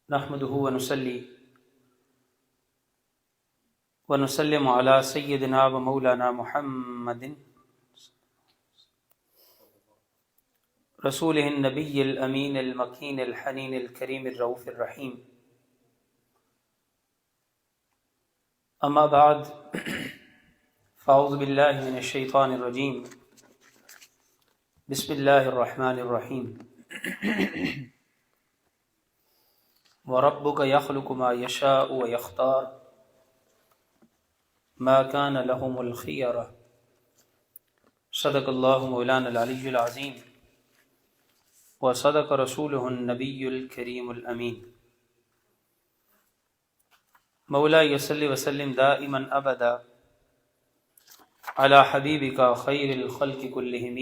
نحمده ونصلي ونسلم على سيدنا ومولانا محمد رسوله النبي الأمين المكين الحنين الكريم الرؤوف الرحيم. أما بعد فأعوذ بالله من الشيطان الرجيم. بسم الله الرحمن الرحيم. وربك يخلق ما يشاء ويختار ما كان لهم الخيرة. صدق الله مولانا العلي العظيم وصدق رسوله النبي الكريم الأمين. مولاي صل وسلم دائما أبدا على حبيبك خير الخلق كلهم.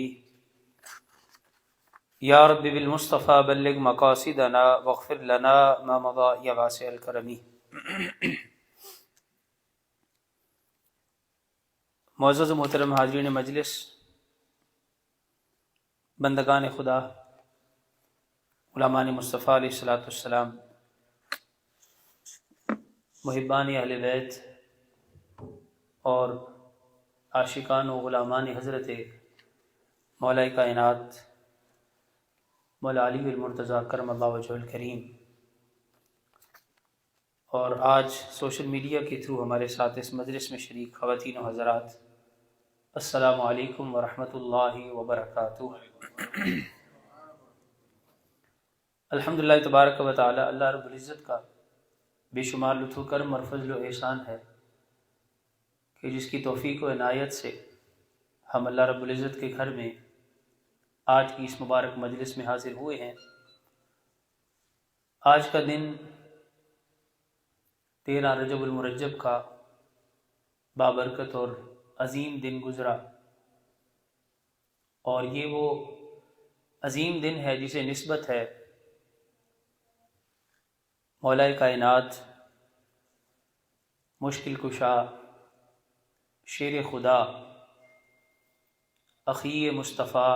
یا رب بالمصطفیٰ بلغ مقاصدنا واغفر لنا ما مضى یا واسع الکرم. معزز و محترم حاضرین مجلس، بندگان خدا، علماء مصطفیٰ علیہ الصلاۃ والسلام، محبان اہل بیت اور عاشقان و غلامان حضرت مولا کائنات مولا علی المرتضیٰ کرم اللہ وجہہ الکریم، اور آج سوشل میڈیا کے تھرو ہمارے ساتھ اس مجلس میں شریک خواتین و حضرات، السلام علیکم ورحمۃ اللہ وبرکاتہ. الحمدللہ تبارک و تعالی، اللہ رب العزت کا بے شمار لطف و کرم اور فضل و احسان ہے کہ جس کی توفیق و عنایت سے ہم اللہ رب العزت کے گھر میں آج کی اس مبارک مجلس میں حاضر ہوئے ہیں. آج کا دن 13 رجب المرجب کا بابرکت اور عظیم دن گزرا، اور یہ وہ عظیم دن ہے جسے نسبت ہے مولا کائنات، مشکل کشا، شیر خدا، اخی مصطفیٰ،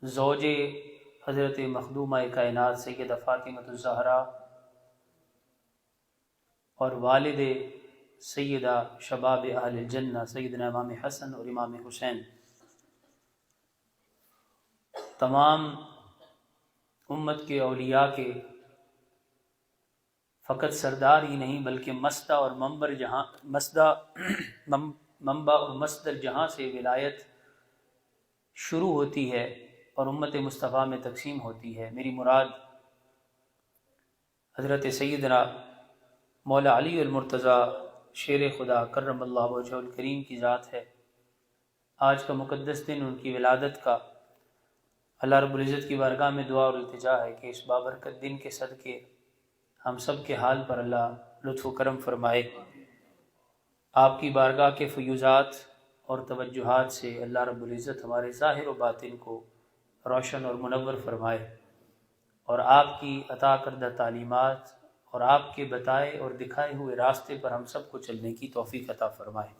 زوج حضرت مخدومہ کائنات سیدہ فاطمۃ الزہرا اور والد سیدہ شباب اہل الجنہ سیدنا امام حسن اور امام حسین، تمام امت کے اولیاء کے فقط سردار ہی نہیں بلکہ مسدہ اور منبع اور مصدر جہاں سے ولایت شروع ہوتی ہے اور امت مصطفیٰ میں تقسیم ہوتی ہے. میری مراد حضرت سیدنا مولا علی المرتضیٰ شیر خدا کرم اللہ وجہہ الکریم کی ذات ہے. آج کا مقدس دن ان کی ولادت کا اللہ رب العزت کی بارگاہ میں دعا اور التجا ہے کہ اس بابرکت دن کے صدقے ہم سب کے حال پر اللہ لطف و کرم فرمائے. آپ کی بارگاہ کے فیوزات اور توجہات سے اللہ رب العزت ہمارے ظاہر و باطن کو روشن اور منور فرمائے، اور آپ کی عطا کردہ تعلیمات اور آپ کے بتائے اور دکھائے ہوئے راستے پر ہم سب کو چلنے کی توفیق عطا فرمائے.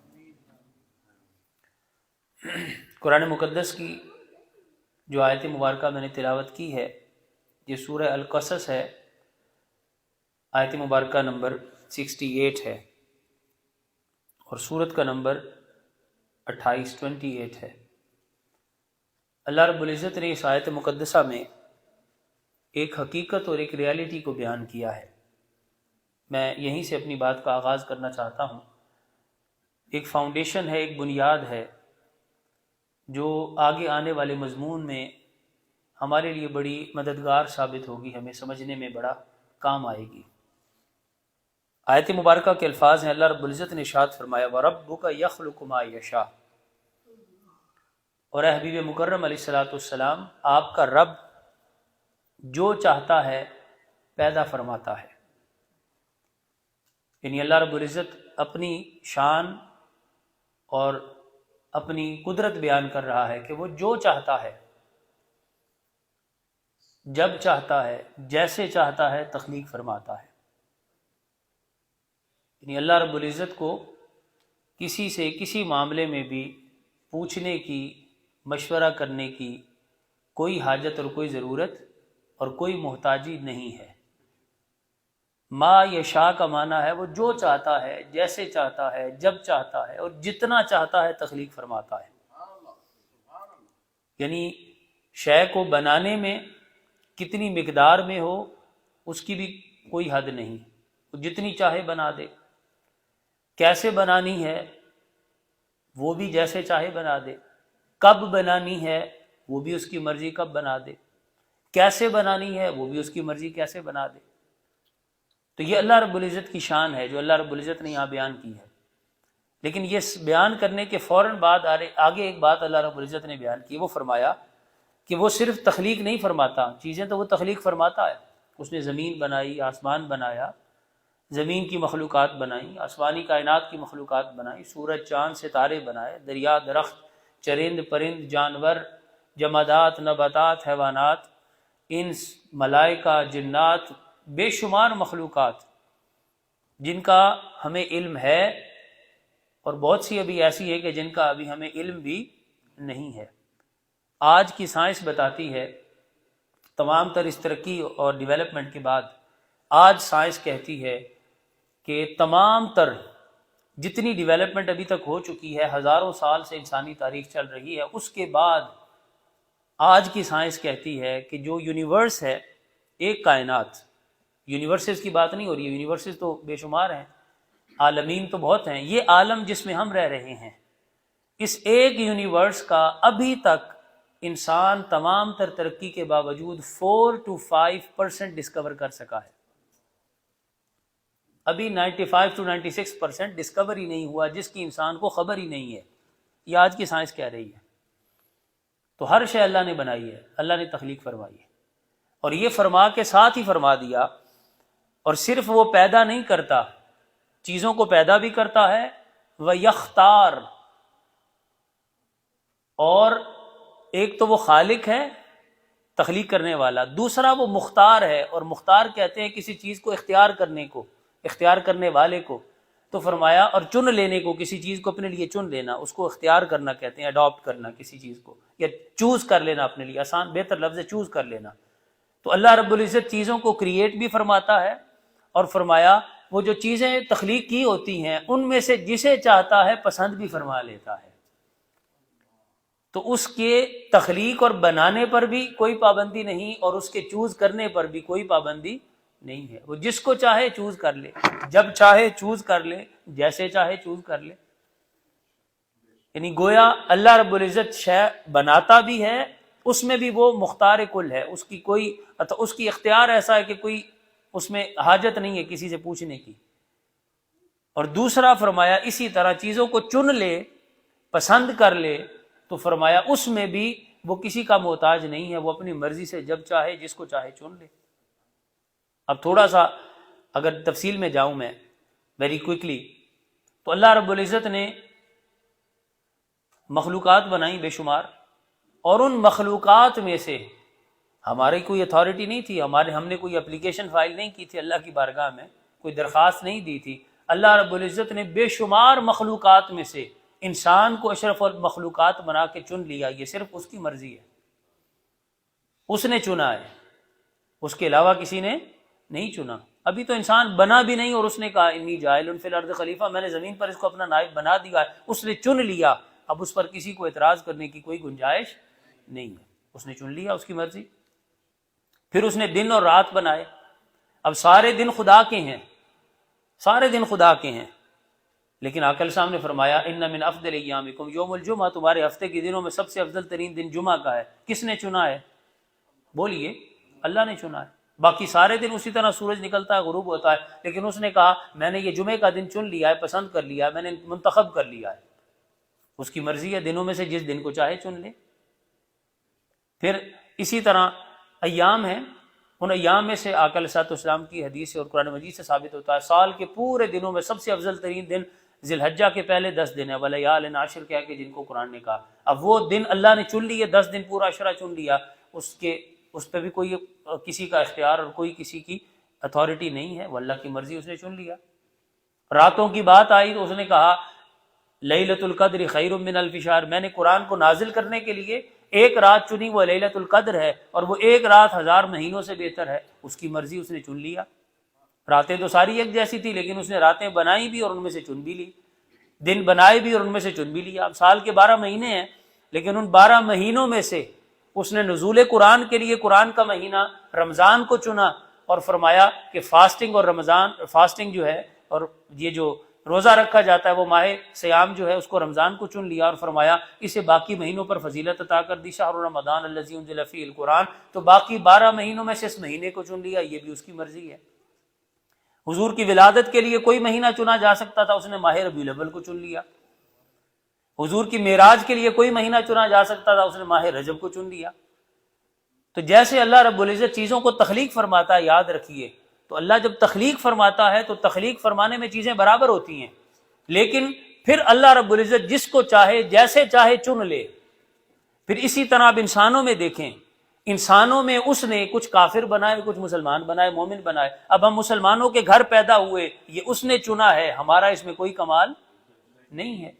قرآن مقدس کی جو آیت مبارکہ میں نے تلاوت کی ہے یہ سورہ القصص ہے، آیت مبارکہ نمبر 68 ہے اور سورت کا نمبر 28 ہے. اللہ رب العزت نے اس آیت مقدسہ میں ایک حقیقت اور ایک ریالٹی کو بیان کیا ہے. میں یہیں سے اپنی بات کا آغاز کرنا چاہتا ہوں. ایک فاؤنڈیشن ہے، ایک بنیاد ہے جو آگے آنے والے مضمون میں ہمارے لیے بڑی مددگار ثابت ہوگی، ہمیں سمجھنے میں بڑا کام آئے گی. آیت مبارکہ کے الفاظ ہیں، اللہ رب العزت نے ارشاد فرمایا وَرَبُّكَ يَخْلُقُ مَا يَشَاءُ. اور اے حبیب مکرم علیہ الصلاۃ والسلام، آپ کا رب جو چاہتا ہے پیدا فرماتا ہے. یعنی اللہ رب العزت اپنی شان اور اپنی قدرت بیان کر رہا ہے کہ وہ جو چاہتا ہے، جب چاہتا ہے، جیسے چاہتا ہے تخلیق فرماتا ہے. یعنی اللہ رب العزت کو کسی سے کسی معاملے میں بھی پوچھنے کی، مشورہ کرنے کی کوئی حاجت اور کوئی ضرورت اور کوئی محتاجی نہیں ہے۔ ما یشاء کا معنی ہے وہ جو چاہتا ہے، جیسے چاہتا ہے، جب چاہتا ہے اور جتنا چاہتا ہے تخلیق فرماتا ہے۔ یعنی شے کو بنانے میں کتنی مقدار میں ہو اس کی بھی کوئی حد نہیں، وہ جتنی چاہے بنا دے۔ کیسے بنانی ہے وہ بھی جیسے چاہے بنا دے، کب بنانی ہے وہ بھی اس کی مرضی کب بنا دے، کیسے بنانی ہے وہ بھی اس کی مرضی کیسے بنا دے۔ تو یہ اللہ رب العزت کی شان ہے جو اللہ رب العزت نے یہاں بیان کی ہے۔ لیکن یہ بیان کرنے کے فوراً بعد آگے ایک بات اللہ رب العزت نے بیان کی، وہ فرمایا کہ وہ صرف تخلیق نہیں فرماتا، چیزیں تو وہ تخلیق فرماتا ہے۔ اس نے زمین بنائی، آسمان بنایا، زمین کی مخلوقات بنائیں، آسمانی کائنات کی مخلوقات بنائیں، سورج چاند ستارے بنائے، دریا درخت، چرند پرند، جانور، جمادات، نباتات، حیوانات، انس، ملائکہ، جنات، بے شمار مخلوقات جن کا ہمیں علم ہے، اور بہت سی ابھی ایسی ہے کہ جن کا ابھی ہمیں علم بھی نہیں ہے۔ آج کی سائنس بتاتی ہے، تمام تر اس ترقی اور ڈیولپمنٹ کے بعد آج سائنس کہتی ہے کہ تمام تر جتنی ڈیولپمنٹ ابھی تک ہو چکی ہے، ہزاروں سال سے انسانی تاریخ چل رہی ہے، اس کے بعد آج کی سائنس کہتی ہے کہ جو یونیورس ہے، ایک کائنات، یونیورسز کی بات نہیں ہو رہی ہے، یونیورسز تو بے شمار ہیں، عالمین تو بہت ہیں، یہ عالم جس میں ہم رہ رہے ہیں، اس ایک یونیورس کا ابھی تک انسان تمام تر ترقی کے باوجود 4 to 5% ڈسکور کر سکا ہے۔ ابھی 95 to 96% ڈسکور ہی نہیں ہوا، جس کی انسان کو خبر ہی نہیں ہے۔ یہ آج کی سائنس کہہ رہی ہے۔ تو ہر شے اللہ نے بنائی ہے، اللہ نے تخلیق فرمائی ہے، اور یہ فرما کے ساتھ ہی فرما دیا، اور صرف وہ پیدا نہیں کرتا، چیزوں کو پیدا بھی کرتا ہے، وَيَخْتَارُ، اور ایک تو وہ خالق ہے تخلیق کرنے والا، دوسرا وہ مختار ہے، اور مختار کہتے ہیں کسی چیز کو اختیار کرنے کو، اختیار کرنے والے کو۔ تو فرمایا اور چن لینے کو، کسی چیز کو اپنے لیے چن لینا، اس کو اختیار کرنا کہتے ہیں، اڈاپٹ کرنا کسی چیز کو، یا چوز کر لینا اپنے لیے، آسان بہتر لفظ ہے چوز کر لینا۔ تو اللہ رب العزت چیزوں کو کریٹ بھی فرماتا ہے، اور فرمایا وہ جو چیزیں تخلیق کی ہوتی ہیں ان میں سے جسے چاہتا ہے پسند بھی فرما لیتا ہے۔ تو اس کے تخلیق اور بنانے پر بھی کوئی پابندی نہیں، اور اس کے چوز کرنے پر بھی کوئی پابندی نہیں ہے۔ وہ جس کو چاہے چوز کر لے، جب چاہے چوز کر لے، جیسے چاہے چوز کر لے۔ یعنی گویا اللہ رب العزت شے بناتا بھی ہے، اس میں بھی وہ مختار کل ہے، اس کی اختیار ایسا ہے کہ کوئی اس میں حاجت نہیں ہے کسی سے پوچھنے کی۔ اور دوسرا فرمایا اسی طرح چیزوں کو چن لے، پسند کر لے، تو فرمایا اس میں بھی وہ کسی کا محتاج نہیں ہے، وہ اپنی مرضی سے جب چاہے جس کو چاہے چن لے۔ اب تھوڑا سا اگر تفصیل میں جاؤں میں ویری کوئکلی، تو اللہ رب العزت نے مخلوقات بنائیں بے شمار، اور ان مخلوقات میں سے ہماری کوئی اتھارٹی نہیں تھی، ہم نے کوئی اپلیکیشن فائل نہیں کی تھی اللہ کی بارگاہ میں، کوئی درخواست نہیں دی تھی۔ اللہ رب العزت نے بے شمار مخلوقات میں سے انسان کو اشرف المخلوقات بنا کے چن لیا، یہ صرف اس کی مرضی ہے، اس نے چنا ہے، اس کے علاوہ کسی نے نہیں چنا۔ ابھی تو انسان بنا بھی نہیں، اور اس نے کہا انی جاعل فی الارض خلیفہ، میں نے زمین پر اس کو اپنا نائب بنا دیا ہے، اس نے چن لیا، اب اس پر کسی کو اعتراض کرنے کی کوئی گنجائش نہیں ہے، اس نے چن لیا، اس کی مرضی۔ پھر اس نے دن اور رات بنائے، اب سارے دن خدا کے ہیں، سارے دن خدا کے ہیں، لیکن آقا صاحب نے فرمایا ان من افضل ایامکم یوم الجمعہ، تمہارے ہفتے کے دنوں میں سب سے افضل ترین دن جمعہ کا ہے۔ کس نے چنا ہے؟ بولیے، اللہ نے چنا ہے۔ باقی سارے دن اسی طرح سورج نکلتا ہے، غروب ہوتا ہے، لیکن اس نے کہا میں نے یہ جمعے کا دن چن لیا ہے، پسند کر لیا ہے، میں نے منتخب کر لیا ہے۔ اس کی مرضی ہے، دنوں میں سے جس دن کو چاہے چن لے۔ پھر اسی طرح ایام ہیں، ان ایام میں سے آقا علیہ السلام کی حدیث سے اور قرآن مجید سے ثابت ہوتا ہے سال کے پورے دنوں میں سب سے افضل ترین دن ذی الحجہ کے پہلے 10 دن ہے، ولیال عشر کہہ کے جن کو قرآن نے کہا۔ اب وہ دن اللہ نے چن لیے، 10 دن پورا عشرہ چن لیا، اس پہ بھی کوئی کسی کا اختیار اور کوئی کسی کی اتھارٹی نہیں ہے، وہ اللہ کی مرضی، اس نے چن لیا۔ راتوں کی بات آئی تو اس نے کہا لیلۃ القدر خیر من الف شہر، میں نے قرآن کو نازل کرنے کے لیے ایک رات چنی وہ لیلۃ القدر ہے، اور وہ ایک رات 1000 مہینوں سے بہتر ہے، اس کی مرضی اس نے چن لیا۔ راتیں تو ساری ایک جیسی تھی، لیکن اس نے راتیں بنائی بھی اور ان میں سے چن بھی لی، دن بنائے بھی اور ان میں سے چن بھی لیا۔ اب سال کے 12 مہینے ہیں، لیکن ان 12 مہینوں میں سے اس نے نزول قرآن کے لیے قرآن کا مہینہ رمضان کو چنا، اور فرمایا کہ فاسٹنگ اور رمضان، فاسٹنگ جو ہے اور یہ جو روزہ رکھا جاتا ہے وہ ماہ سیام جو ہے اس کو رمضان کو چن لیا، اور فرمایا اسے باقی مہینوں پر فضیلت عطا کر دی، شہر رمضان الذی انزل فیہ القرآن، تو باقی 12 مہینوں میں سے اس مہینے کو چن لیا، یہ بھی اس کی مرضی ہے۔ حضور کی ولادت کے لیے کوئی مہینہ چنا جا سکتا تھا، اس نے ماہ ربیع الاول کو چن لیا۔ حضور کی معراج کے لیے کوئی مہینہ چنا جا سکتا تھا، اس نے ماہ رجب کو چن لیا۔ تو جیسے اللہ رب العزت چیزوں کو تخلیق فرماتا ہے، یاد رکھیے، تو اللہ جب تخلیق فرماتا ہے تو تخلیق فرمانے میں چیزیں برابر ہوتی ہیں، لیکن پھر اللہ رب العزت جس کو چاہے جیسے چاہے چن لے۔ پھر اسی طرح اب انسانوں میں دیکھیں، انسانوں میں اس نے کچھ کافر بنائے، کچھ مسلمان بنائے، مومن بنائے۔ اب ہم مسلمانوں کے گھر پیدا ہوئے، یہ اس نے چنا ہے، ہمارا اس میں کوئی کمال نہیں ہے۔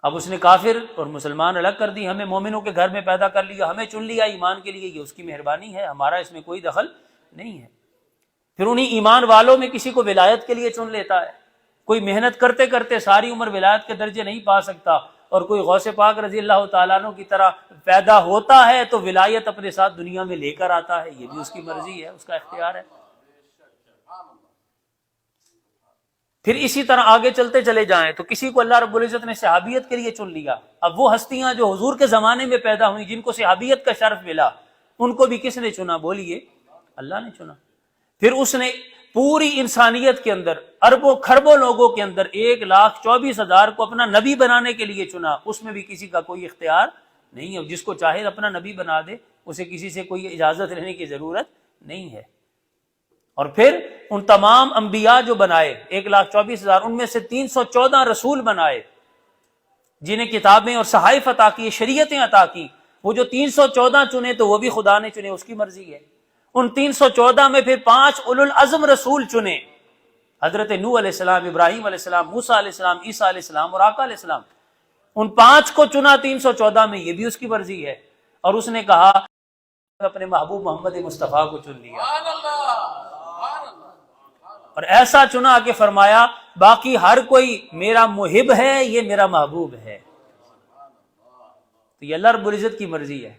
اب اس نے کافر اور مسلمان الگ کر دی، ہمیں مومنوں کے گھر میں پیدا کر لیا، ہمیں چن لیا ایمان کے لیے، یہ اس کی مہربانی ہے، ہمارا اس میں کوئی دخل نہیں ہے۔ پھر انہی ایمان والوں میں کسی کو ولایت کے لیے چن لیتا ہے، کوئی محنت کرتے کرتے ساری عمر ولایت کے درجے نہیں پا سکتا، اور کوئی غوث پاک رضی اللہ تعالیٰ عنہ کی طرح پیدا ہوتا ہے تو ولایت اپنے ساتھ دنیا میں لے کر آتا ہے، یہ بھی اس کی مرضی ہے، اس کا اختیار ہے۔ پھر اسی طرح آگے چلتے چلے جائیں تو کسی کو اللہ رب العزت نے صحابیت کے لیے چن لیا۔ اب وہ ہستیاں جو حضور کے زمانے میں پیدا ہوئی، جن کو صحابیت کا شرف ملا، ان کو بھی کس نے چنا؟ بولیے، اللہ نے چنا۔ پھر اس نے پوری انسانیت کے اندر اربوں کھربوں لوگوں کے اندر 1,24,000 کو اپنا نبی بنانے کے لیے چنا، اس میں بھی کسی کا کوئی اختیار نہیں ہے، جس کو چاہے اپنا نبی بنا دے، اسے کسی سے کوئی اجازت لینے کی ضرورت نہیں ہے۔ اور پھر ان تمام انبیاء جو بنائے 1,24,000، ان میں سے 314 رسول بنائے، جنہیں کتابیں اور صحائف عطا کی، شریعتیں عطا کی۔ وہ جو 314 چنے تو وہ بھی خدا نے چنے، اس کی مرضی ہے۔ ان 314 میں پھر 5 اولو العزم رسول چنے، حضرت نوح علیہ السلام، ابراہیم علیہ السلام، موسیٰ علیہ السلام، عیسیٰ علیہ السلام اور آقا علیہ السلام۔ ان 5 کو چنا 314 میں، یہ بھی اس کی مرضی ہے۔ اور اس نے کہا اپنے محبوب محمد مصطفیٰ کو چن لیا، اور ایسا چنا کہ فرمایا باقی ہر کوئی میرا محب ہے، یہ میرا محبوب ہے۔ تو یہ اللہ رب العزت کی مرضی ہے۔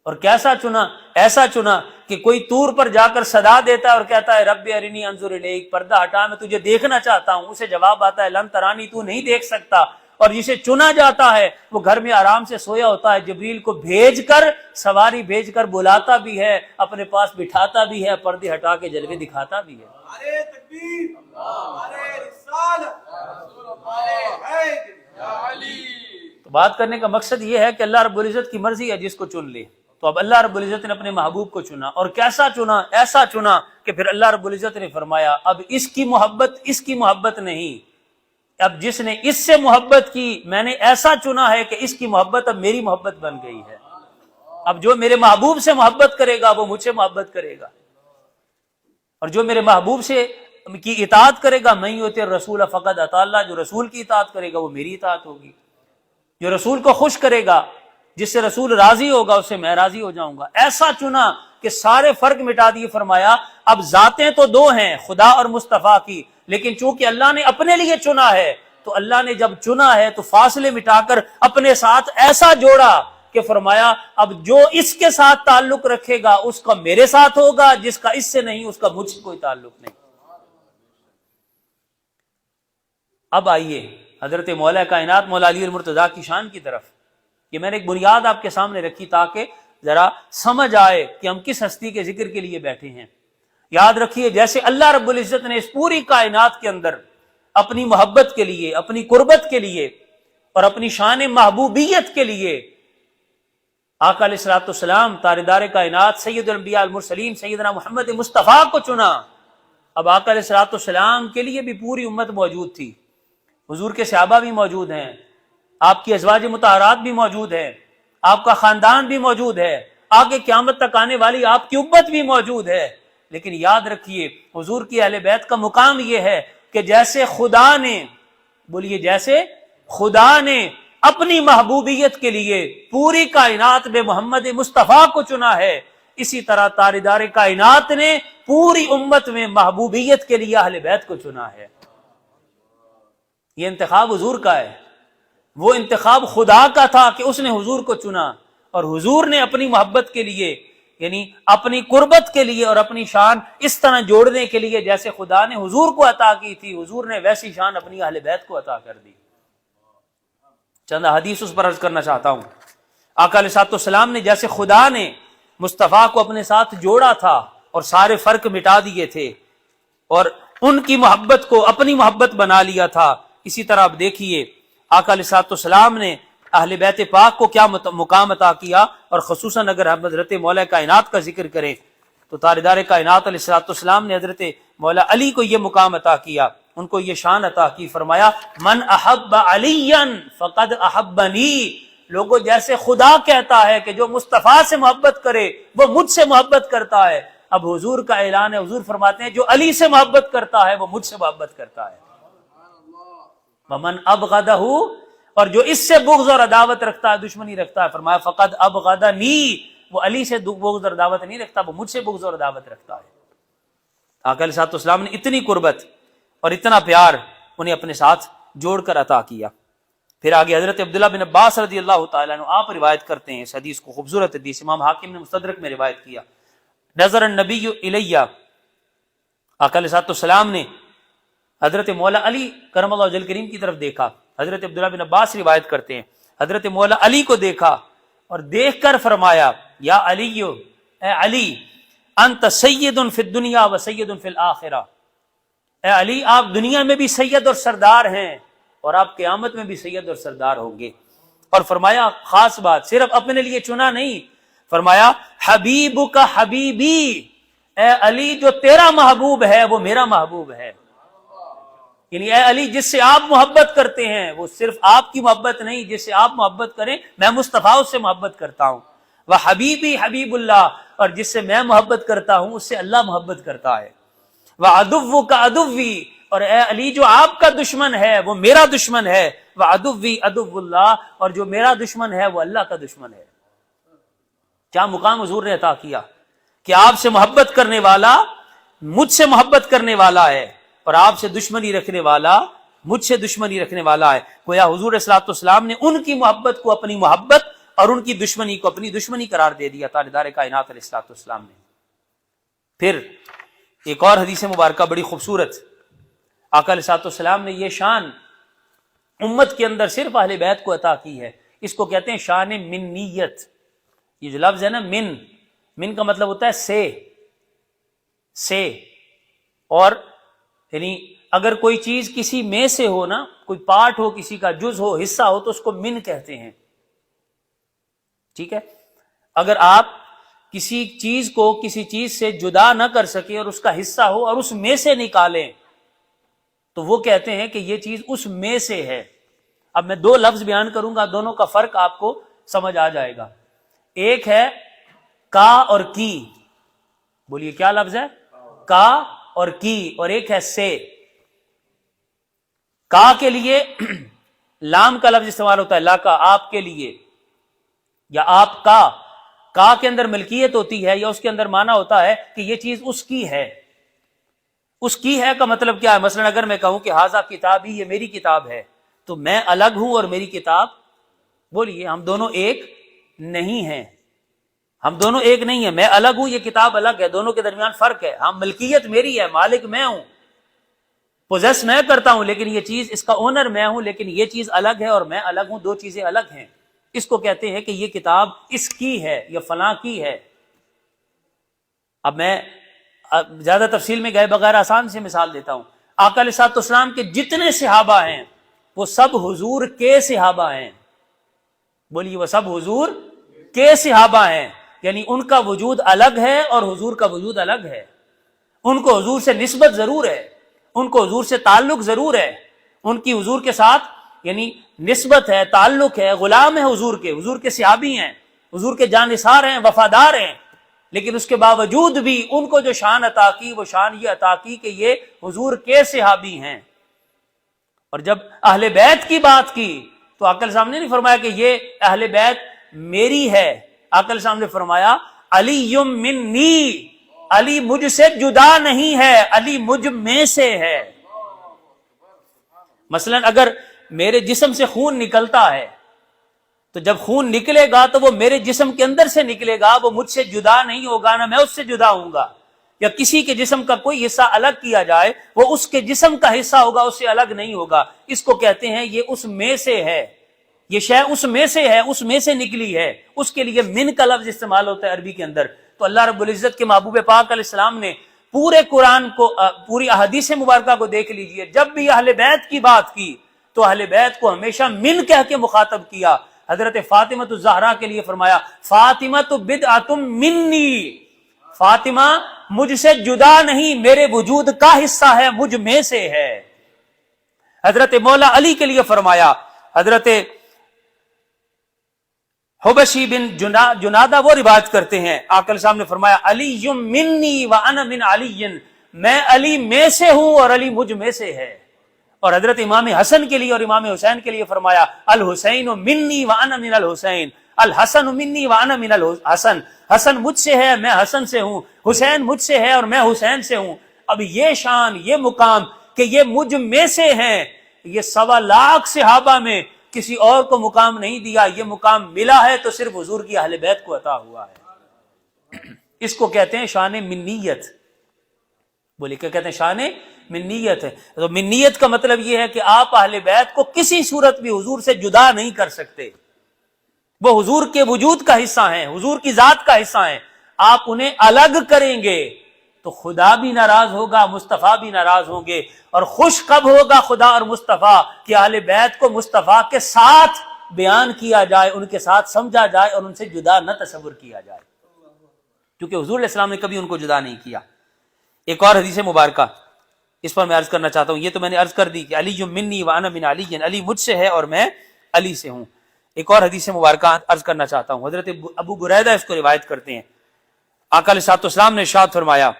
اور کیسا چنا؟ ایسا چنا کہ کوئی طور پر جا کر صدا دیتا ہے اور کہتا ہے رب ارنی انظر الیک، پردہ ہٹا میں تجھے دیکھنا چاہتا ہوں، اسے جواب آتا ہے لن ترانی، تو نہیں دیکھ سکتا۔ اور جسے چنا جاتا ہے وہ گھر میں آرام سے سویا ہوتا ہے، جبریل کو بھیج کر، سواری بھیج کر بلاتا بھی ہے، اپنے پاس بٹھاتا بھی ہے، پردے ہٹا کے جلوے دکھاتا بھی ہے۔ نعرہ تکبیر، نعرہ رسالت، یا علی۔ تو بات کرنے کا مقصد یہ ہے کہ اللہ رب العزت کی مرضی ہے، جس کو چن لے۔ تو اب اللہ رب العزت نے اپنے محبوب کو چنا، اور کیسا چنا؟ ایسا چنا کہ پھر اللہ رب العزت نے فرمایا اب اس کی محبت نہیں، اب جس نے اس سے محبت کی، میں نے ایسا چنا ہے کہ اس کی محبت اب میری محبت بن گئی ہے۔ اب جو میرے محبوب سے محبت کرے گا وہ مجھ سے محبت کرے گا، اور جو میرے محبوب سے کی اطاعت کرے گا، میں یطع الرسول فقد اطاع اللہ، جو رسول کی اطاعت کرے گا وہ میری اطاعت ہوگی۔ جو رسول کو خوش کرے گا، جس سے رسول راضی ہوگا، اس سے میں راضی ہو جاؤں گا۔ ایسا چنا کہ سارے فرق مٹا دیے۔ فرمایا اب ذاتیں تو دو ہیں، خدا اور مصطفیٰ کی، لیکن چونکہ اللہ نے اپنے لیے چنا ہے، تو اللہ نے جب چنا ہے تو فاصلے مٹا کر اپنے ساتھ ایسا جوڑا کہ فرمایا اب جو اس کے ساتھ تعلق رکھے گا اس کا میرے ساتھ ہوگا، جس کا اس سے نہیں اس کا مجھ سے کوئی تعلق نہیں۔ اب آئیے حضرت مولا کائنات مولا علی المرتضیٰ کی شان کی طرف۔ یہ میں نے ایک بنیاد آپ کے سامنے رکھی تاکہ ذرا سمجھ آئے کہ ہم کس ہستی کے ذکر کے لیے بیٹھے ہیں۔ یاد رکھیے جیسے اللہ رب العزت نے اس پوری کائنات کے اندر اپنی محبت کے لیے، اپنی قربت کے لیے اور اپنی شان محبوبیت کے لیے آقا علیہ الصلوۃ والسلام تاجدار کائنات سید الانبیاء المرسلین سیدنا محمد مصطفیٰ کو چنا۔ اب آقا علیہ الصلوۃ والسلام کے لیے بھی پوری امت موجود تھی، حضور کے صحابہ بھی موجود ہیں، آپ کی ازواج مطہرات بھی موجود ہیں، آپ کا خاندان بھی موجود ہے، آگے قیامت تک آنے والی آپ کی امت بھی موجود ہے۔ لیکن یاد رکھیے حضور کی اہل بیت کا مقام یہ ہے کہ جیسے خدا نے، بولیے، جیسے خدا نے اپنی محبوبیت کے لیے پوری کائنات میں محمد مصطفیٰ کو چنا ہے، اسی طرح تاجدار کائنات نے پوری امت میں محبوبیت کے لیے اہل بیت کو چنا ہے۔ یہ انتخاب حضور کا ہے، وہ انتخاب خدا کا تھا کہ اس نے حضور کو چنا، اور حضور نے اپنی محبت کے لیے، یعنی اپنی قربت کے لیے اور اپنی شان اس طرح جوڑنے کے لیے جیسے خدا نے حضور کو عطا کی تھی، حضور نے ویسی شان اپنی اہل بیت کو عطا کر دی۔ چند حدیث اس پر عرض کرنا چاہتا ہوں۔ آقا علیہ الصلوۃ والسلام نے جیسے خدا نے مصطفیٰ کو اپنے ساتھ جوڑا تھا اور سارے فرق مٹا دیے تھے اور ان کی محبت کو اپنی محبت بنا لیا تھا، اسی طرح آپ دیکھیے آقا علیہ الصلوۃ والسلام نے اہل بیت پاک کو کیا مقام عطا کیا، اور خصوصاً اگر ہم حضرت مولا کائنات کا ذکر کریں تو تاجدار کائنات علیہ الصلوۃ والسلام نے حضرت مولا علی کو یہ مقام عطا کیا، ان کو یہ شان عطا کی، فرمایا من احب علیا فقد احبنی۔ لوگوں جیسے خدا کہتا ہے کہ جو مصطفیٰ سے محبت کرے وہ مجھ سے محبت کرتا ہے، اب حضور کا اعلان ہے، حضور فرماتے ہیں جو علی سے محبت کرتا ہے وہ مجھ سے محبت کرتا ہے۔ ومن ابغضہ، اور جو اس سے بغض اور عداوت رکھتا ہے، دشمنی رکھتا ہے، فرمایا فقد ابغضنی، وہ علی سے بغض اور عداوت نہیں رکھتا، وہ مجھ سے بغض اور عداوت رکھتا ہے۔ آقا علیہ الصلوۃ والسلام نے اتنی قربت اور اتنا پیار انہیں اپنے ساتھ جوڑ کر عطا کیا۔ پھر آگے حضرت عبداللہ بن عباس رضی اللہ تعالیٰ عنہ آپ روایت کرتے ہیں اس حدیث کو، خوبصورت حدیث، امام حاکم نے مستدرک میں روایت کیا، نظر النبی الیہ، آقا علیہ الصلوۃ والسلام نے حضرت مولا علی کرم اللہ وجہ الکریم کی طرف دیکھا۔ حضرت عبداللہ بن عباس روایت کرتے ہیں حضرت مولا علی کو دیکھا اور دیکھ کر فرمایا یا علی، اے علی، انت سید فی الدنیا و سید فی الآخرہ، اے علی آپ دنیا میں بھی سید اور سردار ہیں اور آپ قیامت میں بھی سید اور سردار ہوں گے۔ اور فرمایا خاص بات، صرف اپنے لیے چنا نہیں، فرمایا حبیبک حبیبی، اے علی جو تیرا محبوب ہے وہ میرا محبوب ہے، یعنی اے علی جس سے آپ محبت کرتے ہیں وہ صرف آپ کی محبت نہیں، جس سے آپ محبت کریں میں مصطفیٰ اس سے محبت کرتا ہوں، وہ حبیبی حبیب اللہ، اور جس سے میں محبت کرتا ہوں اس سے اللہ محبت کرتا ہے، وہ عدوک عدوی، اور اے علی جو آپ کا دشمن ہے وہ میرا دشمن ہے، وہ عدوی عدو اللہ، اور جو میرا دشمن ہے وہ اللہ کا دشمن ہے۔ کیا مقام حضور نے عطا کیا کہ آپ سے محبت کرنے والا مجھ سے محبت کرنے والا ہے اور آپ سے دشمنی رکھنے والا مجھ سے دشمنی رکھنے والا ہے۔ گویا حضور علیہ الصلوۃ والسلام نے ان کی محبت کو اپنی محبت اور ان کی دشمنی کو اپنی دشمنی قرار دے دیا تاجدار کائنات علیہ الصلوۃ والسلام نے۔ پھر ایک اور حدیث مبارکہ بڑی خوبصورت، آقا علیہ الصلوۃ والسلام نے یہ شان امت کے اندر صرف اہل بیت کو عطا کی ہے، اس کو کہتے ہیں شان منیت۔ یہ جو لفظ ہے نا من کا مطلب ہوتا ہے سے، اور یعنی اگر کوئی چیز کسی میں سے ہو نا، کوئی پارٹ ہو، کسی کا جز ہو، حصہ ہو، تو اس کو من کہتے ہیں، ٹھیک ہے۔ اگر آپ کسی چیز کو کسی چیز سے جدا نہ کر سکے اور اس کا حصہ ہو اور اس میں سے نکالیں تو وہ کہتے ہیں کہ یہ چیز اس میں سے ہے۔ اب میں دو لفظ بیان کروں گا، دونوں کا فرق آپ کو سمجھ آ جائے گا۔ ایک ہے کا اور کی، بولیے کیا لفظ ہے؟ کا اور کی، اور ایک ہے سے۔ کا کے لیے لام کا لفظ استعمال ہوتا ہے، لا کا، آپ کے لیے یا آپ کا کے اندر ملکیت ہوتی ہے یا اس کے اندر معنی ہوتا ہے کہ یہ چیز اس کی ہے۔ اس کی ہے کا مطلب کیا ہے؟ مثلا اگر میں کہوں کہ ہاذا کتابی، یہ میری کتاب ہے، تو میں الگ ہوں اور میری کتاب، بولیے ہم دونوں ایک نہیں ہیں، ہم دونوں ایک نہیں ہیں، میں الگ ہوں، یہ کتاب الگ ہے، دونوں کے درمیان فرق ہے۔ ہم ملکیت میری ہے، مالک میں ہوں، پوزیس میں کرتا ہوں، لیکن یہ چیز اس کا اونر میں ہوں، لیکن یہ چیز الگ ہے اور میں الگ ہوں، دو چیزیں الگ ہیں۔ اس کو کہتے ہیں کہ یہ کتاب اس کی ہے، یہ فلاں کی ہے۔ اب میں زیادہ تفصیل میں گئے بغیر آسان سے مثال دیتا ہوں۔ آقا علیہ الصلوۃ والسلام کے جتنے صحابہ ہیں وہ سب حضور کے صحابہ ہیں، بولیے وہ سب حضور کے صحابہ ہیں، یعنی ان کا وجود الگ ہے اور حضور کا وجود الگ ہے۔ ان کو حضور سے نسبت ضرور ہے، ان کو حضور سے تعلق ضرور ہے، ان کی حضور کے ساتھ یعنی نسبت ہے، تعلق ہے، غلام ہے حضور کے صحابی ہیں، حضور کے جانثار ہیں، وفادار ہیں، لیکن اس کے باوجود بھی ان کو جو شان عطا کی وہ شان یہ عطا کی کہ یہ حضور کے صحابی ہیں۔ اور جب اہل بیت کی بات کی تو آقا صاحب نے نہیں فرمایا کہ یہ اہل بیت میری ہے، آقا صاحب نے فرمایا علی منی، علی مجھ سے جدا نہیں ہے، علی مجھ میں سے ہے۔ مثلا اگر میرے جسم سے خون نکلتا ہے تو جب خون نکلے گا تو وہ میرے جسم کے اندر سے نکلے گا، وہ مجھ سے جدا نہیں ہوگا، نہ میں اس سے جدا ہوں گا۔ یا کسی کے جسم کا کوئی حصہ الگ کیا جائے، وہ اس کے جسم کا حصہ ہوگا، اس سے الگ نہیں ہوگا۔ اس کو کہتے ہیں یہ اس میں سے ہے، یہ شے اس میں سے ہے، اس میں سے نکلی ہے۔ اس کے لیے من کا لفظ استعمال ہوتا ہے عربی کے اندر۔ تو اللہ رب العزت کے محبوب پاک علیہ السلام نے پورے قرآن کو، پوری احادیث مبارکہ کو دیکھ لیجئے، جب بھی اہل بیت کی بات کی تو اہل بیت کو ہمیشہ من کہہ کے مخاطب کیا۔ حضرت فاطمہ الزہرا کے لیے فرمایا فاطمہ بدعۃ منی، فاطمہ مجھ سے جدا نہیں، میرے وجود کا حصہ ہے، مجھ میں سے ہے۔ حضرت مولا علی کے لیے فرمایا، حضرت حبشی بن جنادہ وہ روایت کرتے ہیں، آقا صاحب نے فرمایا علی منی وانا من علی، میں علی میں سے ہوں اور علی مجھ میں سے ہے۔ اور حضرت امام حسن کے لیے اور امام حسین کے لیے فرمایا الحسین منی وانا من الحسین، الحسن منی وانا من الحسن، حسن مجھ سے ہے میں حسن سے ہوں، حسین مجھ سے ہے اور میں حسین سے ہوں۔ اب یہ شان، یہ مقام کہ یہ مجھ میں سے ہیں، یہ 1.25 لاکھ صحابہ میں کسی اور کو مقام نہیں دیا، یہ مقام ملا ہے تو صرف حضور کی اہل بیت کو عطا ہوا ہے۔ اس کو کہتے ہیں شان منیت۔ بولے کیا کہتے ہیں؟ شان منیت ہے۔ تو منیت کا مطلب یہ ہے کہ آپ اہل بیت کو کسی صورت بھی حضور سے جدا نہیں کر سکتے، وہ حضور کے وجود کا حصہ ہیں، حضور کی ذات کا حصہ ہیں۔ آپ انہیں الگ کریں گے تو خدا بھی ناراض ہوگا، مصطفیٰ بھی ناراض ہوں گے۔ اور خوش کب ہوگا خدا اور مصطفیٰ کہ اہل بیت کو مصطفیٰ کے ساتھ بیان کیا جائے، ان کے ساتھ سمجھا جائے اور ان سے جدا نہ تصور کیا جائے، کیونکہ حضور علیہ السلام نے کبھی ان کو جدا نہیں کیا۔ ایک اور حدیث مبارکہ اس پر میں عرض کرنا چاہتا ہوں، یہ تو میں نے عرض کر دی کہ علی منی وانا من علی، علی مجھ سے ہے اور میں علی سے ہوں۔ ایک اور حدیث مبارکہ عرض کرنا چاہتا ہوں، حضرت ابو بریدہ اس کو روایت کرتے ہیں، آقا علیہ السلام نے ارشاد فرمایا،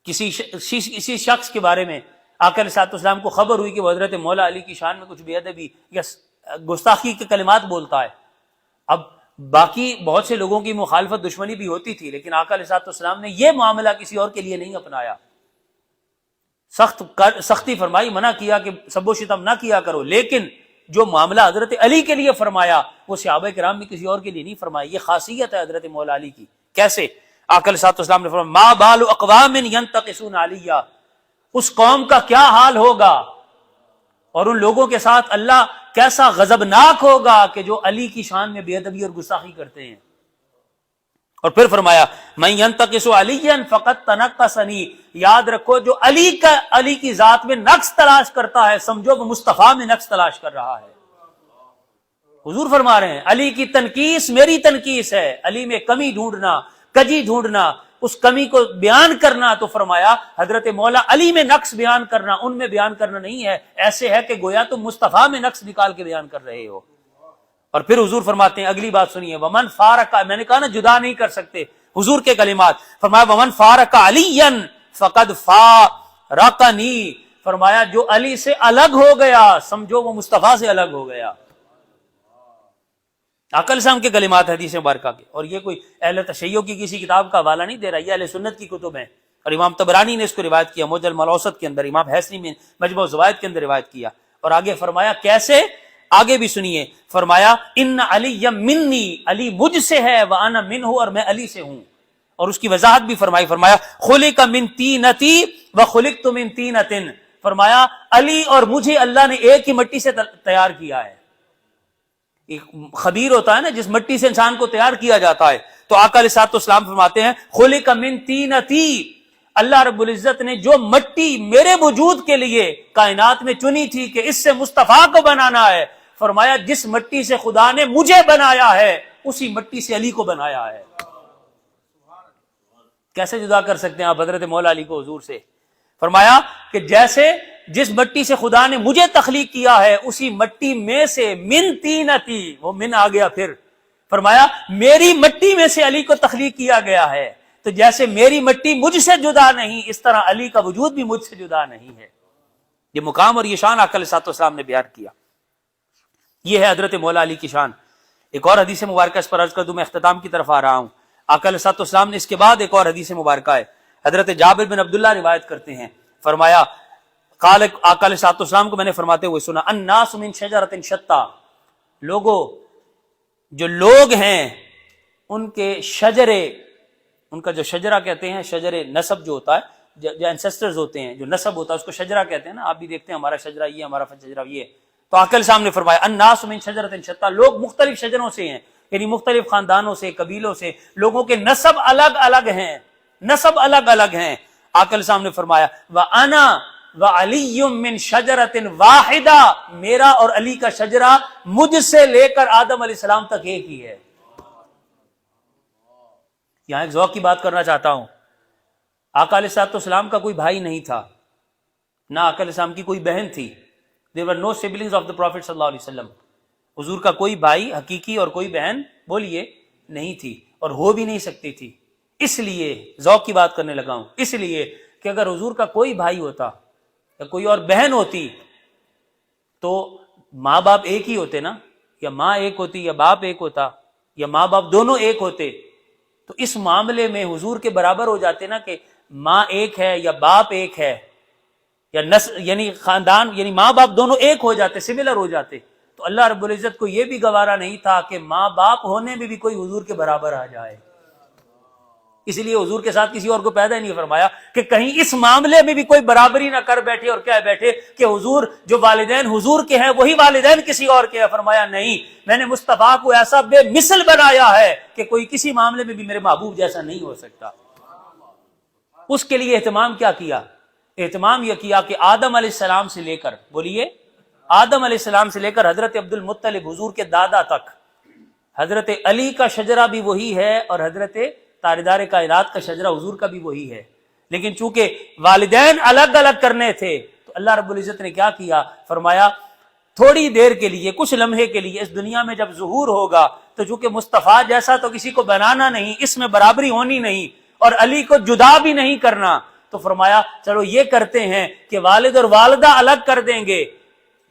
کسی شخص کے بارے میں آقا علیہ السلام کو خبر ہوئی کہ وہ حضرت مولا علی کی شان میں کچھ بے ادبی یا گستاخی کے کلمات بولتا ہے۔ اب باقی بہت سے لوگوں کی مخالفت دشمنی بھی ہوتی تھی، لیکن آقا علیہ السلام نے یہ معاملہ کسی اور کے لیے نہیں اپنایا، سختی فرمائی، منع کیا کہ سب و شتم نہ کیا کرو، لیکن جو معاملہ حضرت علی کے لیے فرمایا وہ صحابہ کرام میں کسی اور کے لیے نہیں فرمایا۔ یہ خاصیت ہے حضرت مولا علی کی۔ کیسے؟ آقا علیہ السلام نے فرمایا ما بال اقوام ینتقصون علیہ، اس قوم کا کیا حال ہوگا اور ان لوگوں کے ساتھ اللہ کیسا غضبناک ہوگا کہ جو علی کی شان میں بے ادبی اور گستاخی کرتے ہیں۔ اور پھر فرمایا من ینتقص علیا فقد تنقصنی، یاد رکھو جو علی کی ذات میں نقص تلاش کرتا ہے سمجھو وہ مصطفیٰ میں نقص تلاش کر رہا ہے۔ حضور فرما رہے ہیں علی کی تنقیس میری تنقیس ہے، علی میں کمی ڈھونڈنا، کجی ڈھونڈنا، اس کمی کو بیان کرنا، تو فرمایا حضرت مولا علی میں نقص بیان کرنا، ان میں بیان کرنا نہیں ہے، ایسے ہے کہ گویا تم مصطفیٰ میں نقص نکال کے بیان کر رہے ہو۔ اور پھر حضور فرماتے ہیں اگلی بات سنیے، ومن فارق، میں نے کہا نا جدا نہیں کر سکتے، حضور کے کلمات، فرمایا ومن فارق علیا فقد فارقنی، فرمایا جو علی سے الگ ہو گیا سمجھو وہ مصطفیٰ سے الگ ہو گیا۔ آقا علیہ السلام کے کلمات حدیث مبارکہ کے، اور یہ کوئی اہل تشیع کی کسی کتاب کا حوالہ نہیں دے رہا، یہ اہل سنت کی کتب ہیں، اور امام طبرانی نے اس کو روایت کیا معجم الاوسط کے اندر، امام حیثمی میں مجموع الزوائد کے اندر روایت کیا۔ اور آگے فرمایا کیسے، آگے بھی سنیے، فرمایا ان علی منی، علی مجھ سے ہے، وانا منہ، اور میں علی سے ہوں۔ اور اس کی وضاحت بھی فرمائی، فرمایا خلق من طینتی وخلقت من طینۃ، فرمایا علی اور مجھے اللہ نے ایک ہی مٹی سے تیار کیا ہے۔ ایک خبیر ہوتا ہے نا جس مٹی سے انسان کو تیار کیا جاتا ہے، تو آقا علیہ السلام فرماتے ہیں خلق من طینتی، اللہ رب العزت نے جو مٹی میرے وجود کے لیے کائنات میں چنی تھی کہ اس سے مصطفیٰ کو بنانا ہے، فرمایا جس مٹی سے خدا نے مجھے بنایا ہے اسی مٹی سے علی کو بنایا ہے۔ کیسے جدا کر سکتے ہیں آپ حضرت مولا علی کو حضور سے؟ فرمایا کہ جیسے جس مٹی سے خدا نے مجھے تخلیق کیا ہے اسی مٹی میں سے من طینتی، وہ من آ گیا، پھر فرمایا میری مٹی میں سے علی کو تخلیق کیا گیا ہے، تو جیسے میری مٹی مجھ سے جدا نہیں اس طرح علی کا وجود بھی مجھ سے جدا نہیں ہے۔ یہ مقام اور یہ شان آقا علیہ السلام نے بیان کیا۔ یہ ہے حضرت مولا علی کی شان۔ ایک اور حدیث مبارکہ اس پر عرض کر دوں، میں اختتام کی طرف آ رہا ہوں۔ آقا علیہ الصلوۃ والسلام نے اس کے بعد ایک اور حدیث مبارکہ ہے، حضرت جابر بن عبداللہ روایت کرتے ہیں، فرمایا قال آقا علیہ الصلوۃ والسلام کو میں نے فرماتے ہوئے سنا، الناس من شجرۃ شتیٰ، لوگوں جو لوگ ہیں ان کے شجرے، ان کا جو شجرہ کہتے ہیں، شجر نسب جو ہوتا ہے، جو انسیسٹرز ہوتے ہیں، جو نسب ہوتا ہے اس کو شجرہ کہتے ہیں نا، آپ بھی دیکھتے ہیں ہمارا شجرہ یہ، ہمارا شجرہ یہ۔ تو آقا علیہ السلام نے فرمایا الناس من شجرۃ شتیٰ، لوگ مختلف شجروں سے ہیں، یعنی مختلف خاندانوں سے، قبیلوں سے، لوگوں کے نسب الگ الگ ہیں، نسب الگ الگ ہیں۔ آقا علیہ السلام نے فرمایا وَأَنَا وَعَلِيٌّ مِّن شَجَرَةٍ وَاحِدَةٍ، میرا اور علی کا شجرہ مجھ سے لے کر آدم علیہ السلام تک ایک ہی ہے۔ یہاں ایک ذوق کی بات کرنا چاہتا ہوں، آقا علیہ السلام کا کوئی بھائی نہیں تھا، نہ آقا علیہ السلام کی کوئی بہن تھی۔ There were no siblings of the Prophet صلی اللہ علیہ وسلم۔ حضور کا کوئی بھائی حقیقی اور کوئی بہن بولیے نہیں تھی، اور ہو بھی نہیں سکتی تھی۔ اس لیے ذوق کی بات کرنے لگا ہوں، اس لیے کہ اگر حضور کا کوئی بھائی ہوتا یا کوئی اور بہن ہوتی تو ماں باپ ایک ہی ہوتے نا، یا ماں ایک ہوتی یا باپ ایک ہوتا، یا ماں باپ دونوں ایک ہوتے، تو اس معاملے میں حضور کے برابر ہو جاتے نا، کہ ماں ایک ہے یا باپ ایک ہے، یا یعنی خاندان، یعنی ماں باپ دونوں ایک ہو جاتے، سملر ہو جاتے۔ تو اللہ رب العزت کو یہ بھی گوارا نہیں تھا کہ ماں باپ ہونے میں بھی کوئی حضور کے برابر آ جائے، اس لیے حضور کے ساتھ کسی اور کو پیدا ہی نہیں فرمایا کہ کہیں اس معاملے میں بھی کوئی برابری نہ کر بیٹھے اور کہہ بیٹھے کہ حضور جو والدین حضور کے ہیں وہی والدین کسی اور کے ہیں۔ فرمایا نہیں، میں نے مصطفیٰ کو ایسا بے مثل بنایا ہے کہ کوئی کسی معاملے میں بھی میرے محبوب جیسا نہیں ہو سکتا۔ اس کے لیے اہتمام کیا کیا؟ اہتمام یہ کیا کہ آدم علیہ السلام سے لے کر، بولیے، آدم علیہ السلام سے لے کر حضرت عبد المطلب حضور کے دادا تک، حضرت علی کا شجرہ بھی وہی ہے اور حضرت تاجدار کائنات کا شجرہ حضور کا بھی وہی ہے۔ لیکن چونکہ والدین الگ الگ کرنے تھے تو اللہ رب العزت نے کیا کیا؟ فرمایا تھوڑی دیر کے لیے، کچھ لمحے کے لیے اس دنیا میں جب ظہور ہوگا تو چونکہ مصطفیٰ جیسا تو کسی کو بنانا نہیں، اس میں برابری ہونی نہیں، اور علی کو جدا بھی نہیں کرنا، تو فرمایا چلو یہ کرتے ہیں کہ والد اور والدہ الگ کر دیں گے،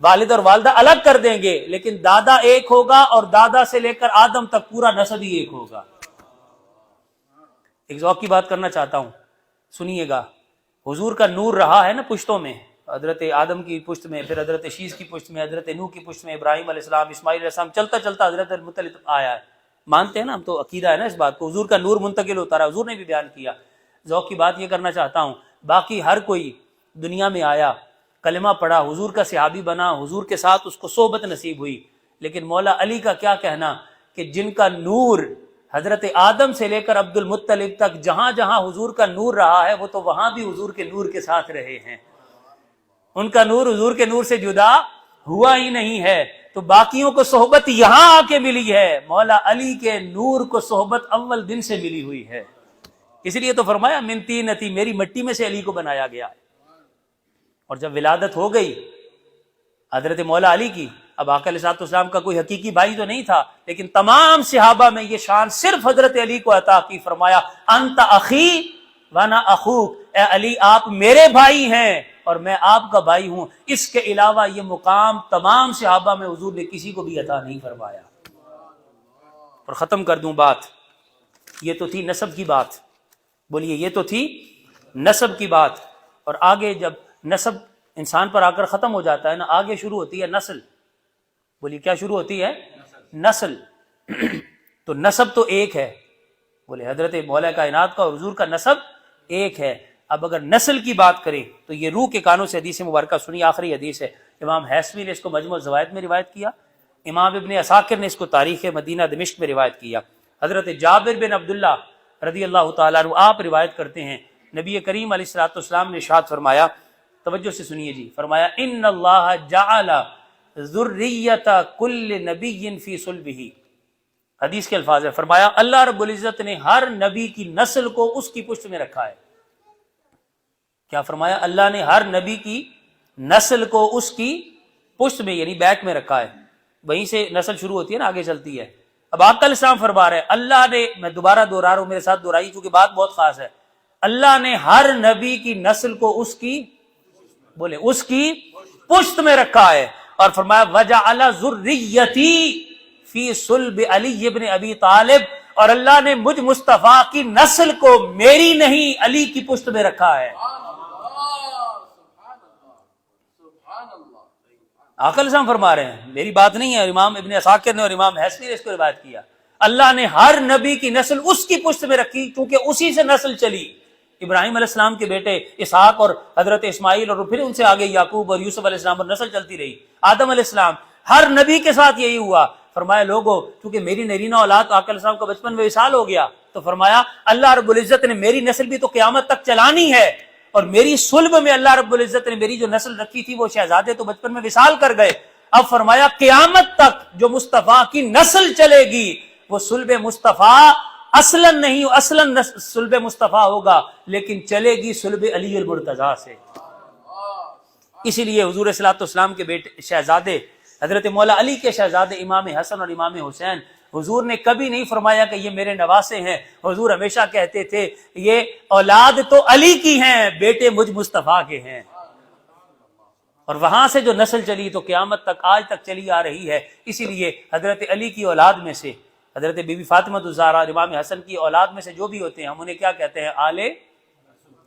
والد اور والدہ الگ کر دیں گے، لیکن دادا ایک ہوگا اور دادا سے لے کر آدم تک پورا نسب ہی ایک ہوگا۔ ایک ذوق کی بات کرنا چاہتا ہوں، سنیے گا۔ حضور کا نور رہا ہے نا پشتوں میں، حضرت آدم کی پشت میں، پھر حضرت شیش کی پشت میں، حضرت نوح کی پشت میں، ابراہیم علیہ السلام، اسماعیل علیہ السلام، چلتا چلتا حضرت المطلب آیا ہے۔ مانتے ہیں نا ہم، تو عقیدہ ہے نا اس بات کو، حضور کا نور منتقل ہوتا رہا، حضور نے بھی بیان کیا۔ ذوق کی بات یہ کرنا چاہتا ہوں، باقی ہر کوئی دنیا میں آیا، کلمہ پڑھا، حضور کا صحابی بنا، حضور کے ساتھ اس کو صحبت نصیب ہوئی، لیکن مولا علی کا کیا کہنا کہ جن کا نور حضرت آدم سے لے کر عبد المطلب تک جہاں جہاں حضور کا نور رہا ہے وہ تو وہاں بھی حضور کے نور کے ساتھ رہے ہیں، ان کا نور حضور کے نور سے جدا ہوا ہی نہیں ہے۔ تو باقیوں کو صحبت یہاں آ کے ملی ہے، مولا علی کے نور کو صحبت اول دن سے ملی ہوئی ہے، اس لیے تو فرمایا من طینتی، میری مٹی میں سے علی کو بنایا گیا۔ اور جب ولادت ہو گئی حضرت مولا علی کی، اب آقا علیہ الصلوۃ والسلام کا کوئی حقیقی بھائی تو نہیں تھا، لیکن تمام صحابہ میں یہ شان صرف حضرت علی کو عطا کی۔ فرمایا انت اخی وانا اخوک، اے علی آپ میرے بھائی ہیں اور میں آپ کا بھائی ہوں۔ اس کے علاوہ یہ مقام تمام صحابہ میں حضور نے کسی کو بھی عطا نہیں فرمایا۔ اور ختم کر دوں بات، یہ تو تھی نسب کی بات، بولیے یہ تو تھی نسب کی بات، اور آگے جب نسب انسان پر آ کر ختم ہو جاتا ہے نا، آگے شروع ہوتی ہے نسل۔ بولیے کیا شروع ہوتی ہے؟ نسل۔ تو نسب تو ایک ہے، بولے حضرت مولا کائنات کا اور حضور کا نسب ایک ہے۔ اب اگر نسل کی بات کریں تو یہ روح کے کانوں سے حدیث مبارکہ سنی، آخری حدیث ہے، امام حیثمی نے اس کو مجموع الزوائد میں روایت کیا، امام ابن عساکر نے اس کو تاریخ مدینہ دمشق میں روایت کیا۔ حضرت جابر بن عبداللہ رضی اللہ تعالیٰ عنہ آپ روایت کرتے ہیں، نبی کریم علیہ الصلوۃ والسلام نے ارشاد فرمایا، توجہ سے سنیے جی، فرمایا ان اللہ جعل ذریۃ کل نبی فی صلبہ، حدیث کے الفاظ ہے، فرمایا اللہ رب العزت نے ہر نبی کی نسل کو اس کی پشت میں رکھا ہے۔ کیا فرمایا؟ اللہ نے ہر نبی کی نسل کو اس کی پشت میں یعنی بیک میں رکھا ہے، وہیں سے نسل شروع ہوتی ہے نا، آگے چلتی ہے۔ اب آقا علیہ السلام فرما رہے ہیں اللہ نے، میں دوبارہ دوہرا رہا ہوں، میرے ساتھ دہرائی چونکہ بات بہت خاص ہے، اللہ نے ہر نبی کی نسل کو اس کی، بولے اس کی پشت میں رکھا ہے۔ اور فرمایا وجعل ذریتی فی صلب علی ابن ابی طالب، اور اللہ نے مجھ مصطفیٰ کی نسل کو میری نہیں علی کی پشت میں رکھا ہے۔ آقا علیہ السلام فرما رہے ہیں، میری بات نہیں ہے، امام ابن عساکر نے اور امام حیثمی نے اس کو روایت کیا، اللہ نے ہر نبی کی نسل اس کی پشت میں رکھی کیونکہ اسی سے نسل چلی۔ ابراہیم علیہ السلام کے بیٹے اسحاق اور حضرت اسماعیل، اور پھر ان سے آگے یعقوب اور یوسف علیہ السلام، اور نسل چلتی رہی، آدم علیہ السلام، ہر نبی کے ساتھ یہی ہوا۔ فرمایا لوگوں کیونکہ میری نرینہ اولاد آقا علیہ السلام کا بچپن میں وصال ہو گیا، تو فرمایا اللہ رب العزت نے میری نسل بھی تو قیامت تک چلانی ہے، اور میری صلب میں اللہ رب العزت نے میری جو نسل رکھی تھی وہ شہزادے تو بچپن میں وصال کر گئے، اب فرمایا قیامت تک جو مصطفیٰ کی نسل چلے گی وہ صلب مصطفیٰ اصلاً نہیں، اصلاً صلب مصطفیٰ ہوگا لیکن چلے گی صلب علی المرتضیٰ سے۔ اسی لیے حضور صلی اللہ علیہ وسلم کے بیٹے شہزادے حضرت مولا علی کے شہزادے امام حسن اور امام حسین، حضور نے کبھی نہیں فرمایا کہ یہ میرے نواسے ہیں، حضور ہمیشہ کہتے تھے یہ اولاد تو علی کی ہیں، بیٹے مجھ مصطفیٰ کے ہیں۔ اور وہاں سے جو نسل چلی تو قیامت تک آج تک چلی آ رہی ہے۔ اسی لیے حضرت علی کی اولاد میں سے حضرت بی بی فاطمہ الزہرا اور امام حسن کی اولاد میں سے جو بھی ہوتے ہیں ہم انہیں کیا کہتے ہیں؟ آل،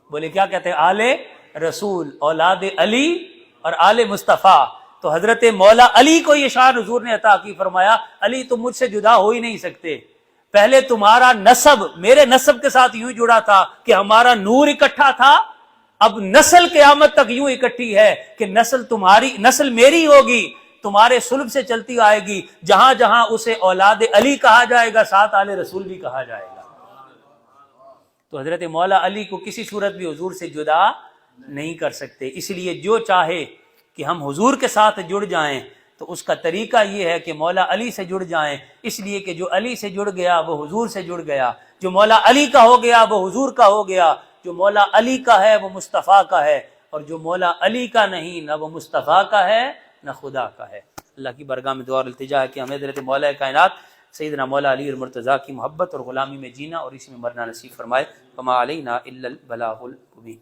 بولے کیا کہتے ہیں؟ آل رسول، اولاد علی اور آل مصطفیٰ۔ تو حضرت مولا علی کو یہ شان حضور نے عطا کی، فرمایا علی تم مجھ سے جدا ہو ہی نہیں سکتے، پہلے تمہارا نسب میرے نسب کے ساتھ یوں جڑا تھا کہ ہمارا نور اکٹھا تھا، اب نسل قیامت تک یوں اکٹھی ہے کہ نسل تمہاری، نسل میری ہوگی، تمہارے صلب سے چلتی آئے گی، جہاں جہاں اسے اولاد علی کہا جائے گا ساتھ آل رسول بھی کہا جائے گا۔ تو حضرت مولا علی کو کسی صورت بھی حضور سے جدا نہیں کر سکتے، اس لیے جو چاہے کہ ہم حضور کے ساتھ جڑ جائیں تو اس کا طریقہ یہ ہے کہ مولا علی سے جڑ جائیں، اس لیے کہ جو علی سے جڑ گیا وہ حضور سے جڑ گیا، جو مولا علی کا ہو گیا وہ حضور کا ہو گیا، جو مولا علی کا ہے وہ مصطفیٰ کا ہے، اور جو مولا علی کا نہیں نہ وہ مصطفیٰ کا ہے نہ خدا کا ہے۔ اللہ کی بارگاہ میں دعا اور التجا ہے کہ ہمیں حضرت مولا کائنات سیدنا مولا علی المرتضیٰ کی محبت اور غلامی میں جینا اور اسی میں مرنا نصیب فرمائے۔ وما علینا الا البلاغ المبین۔